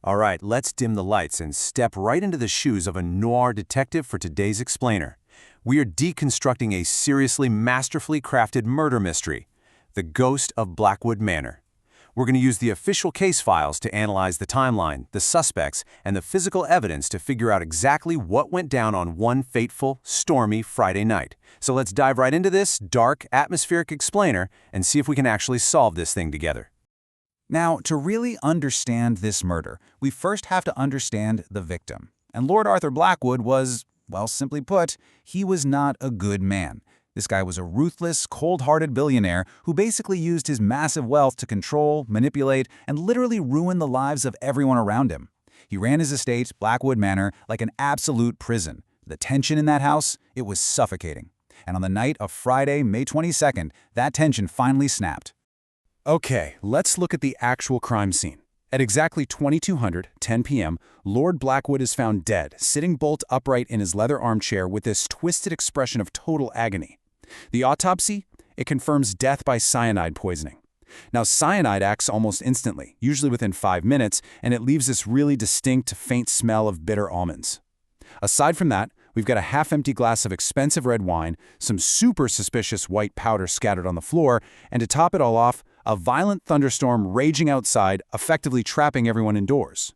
All right, let's dim the lights and step right into the shoes of a noir detective for today's explainer. We are deconstructing a seriously masterfully crafted murder mystery, the ghost of Blackwood Manor. We're going to use the official case files to analyze the timeline, the suspects, and the physical evidence to figure out exactly what went down on one fateful, stormy Friday night. So let's dive right into this dark, atmospheric explainer and see if we can actually solve this thing together. Now, to really understand this murder, we first have to understand the victim. And Lord Arthur Blackwood was, well, simply put, he was not a good man. This guy was a ruthless, cold-hearted billionaire who basically used his massive wealth to control, manipulate, and literally ruin the lives of everyone around him. He ran his estate, Blackwood Manor, like an absolute prison. The tension in that house, it was suffocating. And on the night of Friday, May 22nd, that tension finally snapped. Okay, let's look at the actual crime scene. At exactly 22:10 p.m., Lord Blackwood is found dead, sitting bolt upright in his leather armchair with this twisted expression of total agony. The autopsy? It confirms death by cyanide poisoning. Now, cyanide acts almost instantly, usually within 5 minutes, and it leaves this really distinct, faint smell of bitter almonds. Aside from that, we've got a half-empty glass of expensive red wine, some super suspicious white powder scattered on the floor, and to top it all off, a violent thunderstorm raging outside, effectively trapping everyone indoors.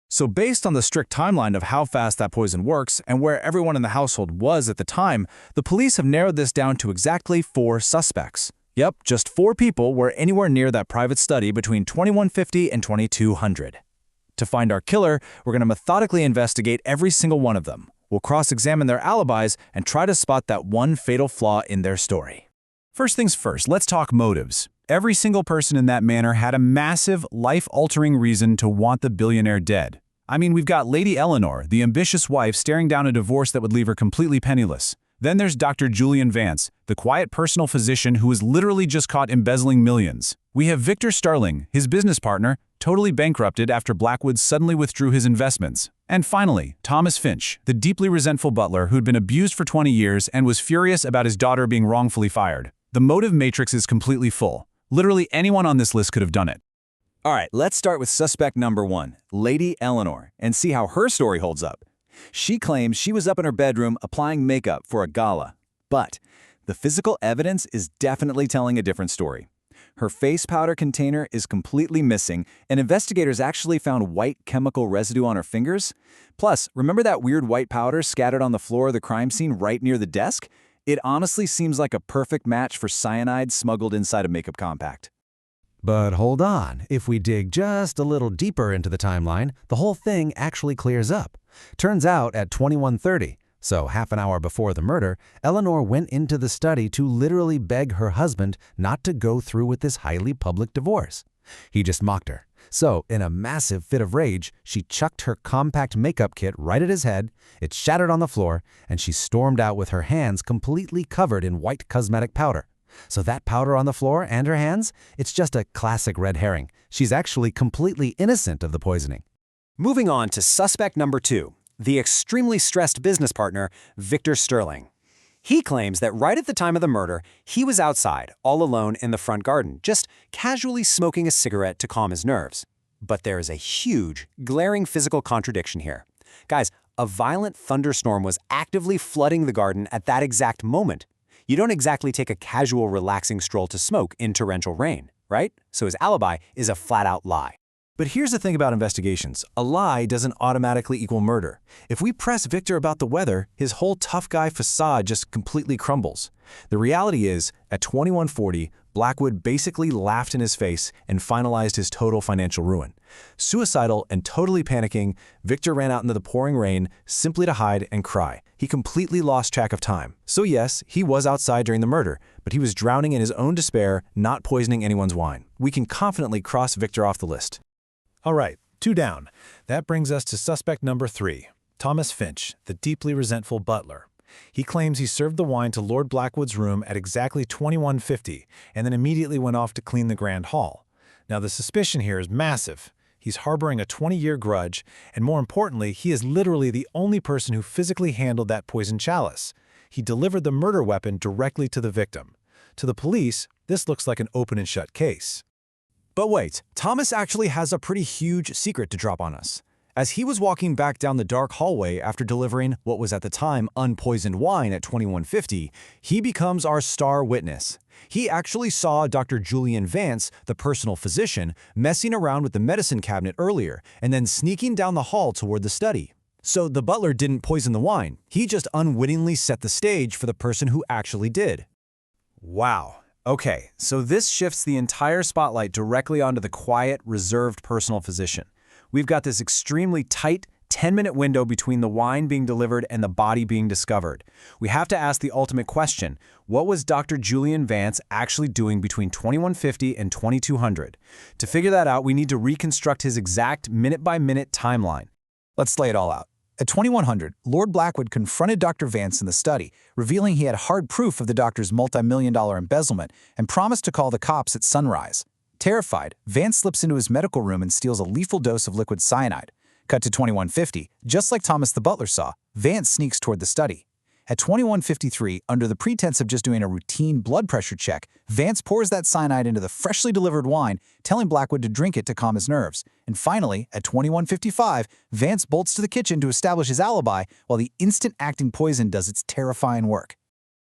So based on the strict timeline of how fast that poison works and where everyone in the household was at the time, the police have narrowed this down to exactly 4 suspects. Yep, just 4 people were anywhere near that private study between 2150 and 2200. To find our killer, we're going to methodically investigate every single one of them. We'll cross-examine their alibis and try to spot that one fatal flaw in their story. First things first, let's talk motives. Every single person in that manor had a massive, life-altering reason to want the billionaire dead. I mean, we've got Lady Eleanor, the ambitious wife, staring down a divorce that would leave her completely penniless. Then there's Dr. Julian Vance, the quiet personal physician who was literally just caught embezzling millions. We have Victor Starling, his business partner, totally bankrupted after Blackwood suddenly withdrew his investments. And finally, Thomas Finch, the deeply resentful butler who'd been abused for 20 years and was furious about his daughter being wrongfully fired. The motive matrix is completely full. Literally anyone on this list could have done it. All right, let's start with suspect number 1, Lady Eleanor, and see how her story holds up. She claims she was up in her bedroom applying makeup for a gala. But the physical evidence is definitely telling a different story. Her face powder container is completely missing, and investigators actually found white chemical residue on her fingers. Plus, remember that weird white powder scattered on the floor of the crime scene right near the desk? It honestly seems like a perfect match for cyanide smuggled inside a makeup compact. But hold on, if we dig just a little deeper into the timeline, the whole thing actually clears up. Turns out at 21:30, so half an hour before the murder, Eleanor went into the study to literally beg her husband not to go through with this highly public divorce. He just mocked her. So, in a massive fit of rage, she chucked her compact makeup kit right at his head, it shattered on the floor, and she stormed out with her hands completely covered in white cosmetic powder. So that powder on the floor and her hands, it's just a classic red herring. She's actually completely innocent of the poisoning. Moving on to suspect number 2, the extremely stressed business partner, Victor Starling. He claims that right at the time of the murder, he was outside, all alone in the front garden, just casually smoking a cigarette to calm his nerves. But there is a huge, glaring physical contradiction here. Guys, a violent thunderstorm was actively flooding the garden at that exact moment. You don't exactly take a casual, relaxing stroll to smoke in torrential rain, right? So his alibi is a flat-out lie. But here's the thing about investigations. A lie doesn't automatically equal murder. If we press Victor about the weather, his whole tough guy facade just completely crumbles. The reality is, at 2140, Blackwood basically laughed in his face and finalized his total financial ruin. Suicidal and totally panicking, Victor ran out into the pouring rain simply to hide and cry. He completely lost track of time. So yes, he was outside during the murder, but he was drowning in his own despair, not poisoning anyone's wine. We can confidently cross Victor off the list. All right, 2 down. That brings us to suspect number 3, Thomas Finch, the deeply resentful butler. He claims he served the wine to Lord Blackwood's room at exactly 21:50 and then immediately went off to clean the grand hall. Now, the suspicion here is massive. He's harboring a 20-year grudge, and more importantly, he is literally the only person who physically handled that poison chalice. He delivered the murder weapon directly to the victim. To the police, this looks like an open and shut case. But wait, Thomas actually has a pretty huge secret to drop on us. As he was walking back down the dark hallway after delivering what was at the time unpoisoned wine at 2150, he becomes our star witness. He actually saw Dr. Julian Vance, the personal physician, messing around with the medicine cabinet earlier and then sneaking down the hall toward the study. So the butler didn't poison the wine, he just unwittingly set the stage for the person who actually did. Wow. Okay, so this shifts the entire spotlight directly onto the quiet, reserved personal physician. We've got this extremely tight 10-minute window between the wine being delivered and the body being discovered. We have to ask the ultimate question: what was Dr. Julian Vance actually doing between 2150 and 2200? To figure that out, we need to reconstruct his exact minute-by-minute timeline. Let's lay it all out. At 2100, Lord Blackwood confronted Dr. Vance in the study, revealing he had hard proof of the doctor's multi-million-dollar embezzlement and promised to call the cops at sunrise. Terrified, Vance slips into his medical room and steals a lethal dose of liquid cyanide. Cut to 2150, just like Thomas the butler saw, Vance sneaks toward the study. At 2153, under the pretense of just doing a routine blood pressure check, Vance pours that cyanide into the freshly delivered wine, telling Blackwood to drink it to calm his nerves. And finally, at 2155, Vance bolts to the kitchen to establish his alibi while the instant-acting poison does its terrifying work.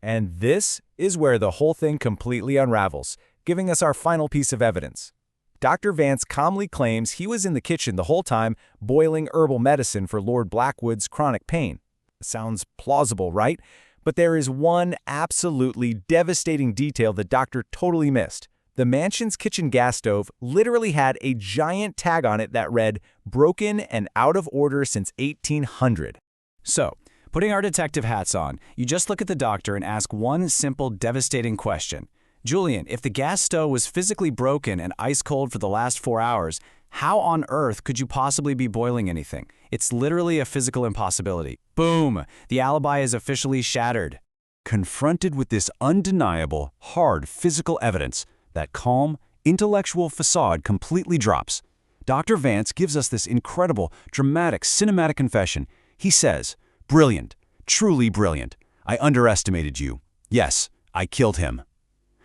And this is where the whole thing completely unravels, giving us our final piece of evidence. Dr. Vance calmly claims he was in the kitchen the whole time boiling herbal medicine for Lord Blackwood's chronic pain. Sounds plausible, right? But there is one absolutely devastating detail the doctor totally missed. The mansion's kitchen gas stove literally had a giant tag on it that read, "Broken and out of order since 1800. So, putting our detective hats on, you just look at the doctor and ask one simple, devastating question. Julian, if the gas stove was physically broken and ice cold for the last 4 hours, how on earth could you possibly be boiling anything? It's literally a physical impossibility. Boom! The alibi is officially shattered. Confronted with this undeniable, hard physical evidence, that calm, intellectual facade completely drops. Dr. Vance gives us this incredible, dramatic, cinematic confession. He says, "Brilliant, truly brilliant. I underestimated you. Yes, I killed him."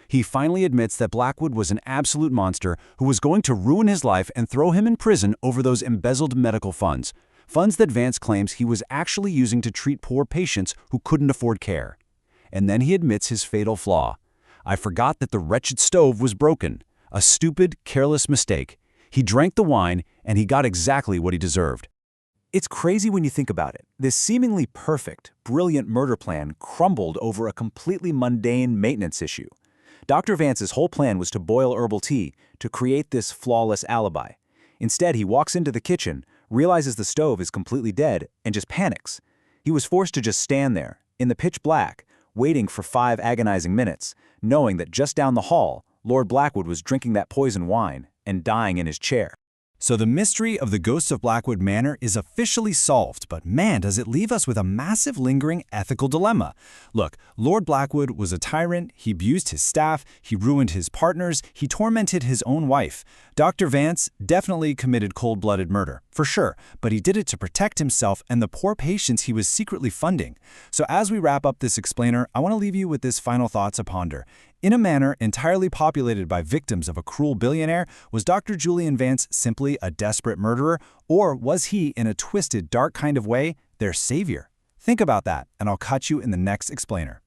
He finally admits that Blackwood was an absolute monster who was going to ruin his life and throw him in prison over those embezzled medical funds. Funds that Vance claims he was actually using to treat poor patients who couldn't afford care. And then he admits his fatal flaw. "I forgot that the wretched stove was broken. A stupid, careless mistake. He drank the wine, and he got exactly what he deserved." It's crazy when you think about it. This seemingly perfect, brilliant murder plan crumbled over a completely mundane maintenance issue. Dr. Vance's whole plan was to boil herbal tea to create this flawless alibi. Instead, he walks into the kitchen, realizes the stove is completely dead, and just panics. He was forced to just stand there, in the pitch black, waiting for 5 agonizing minutes, knowing that just down the hall, Lord Blackwood was drinking that poison wine and dying in his chair. So the mystery of the ghosts of Blackwood Manor is officially solved, but man, does it leave us with a massive lingering ethical dilemma. Look, Lord Blackwood was a tyrant, he abused his staff, he ruined his partners, he tormented his own wife. Dr. Vance definitely committed cold-blooded murder, for sure, but he did it to protect himself and the poor patients he was secretly funding. So as we wrap up this explainer, I want to leave you with this final thought to ponder. In a manor entirely populated by victims of a cruel billionaire, was Dr. Julian Vance simply a desperate murderer, or was he, in a twisted, dark kind of way, their savior? Think about that, and I'll catch you in the next explainer.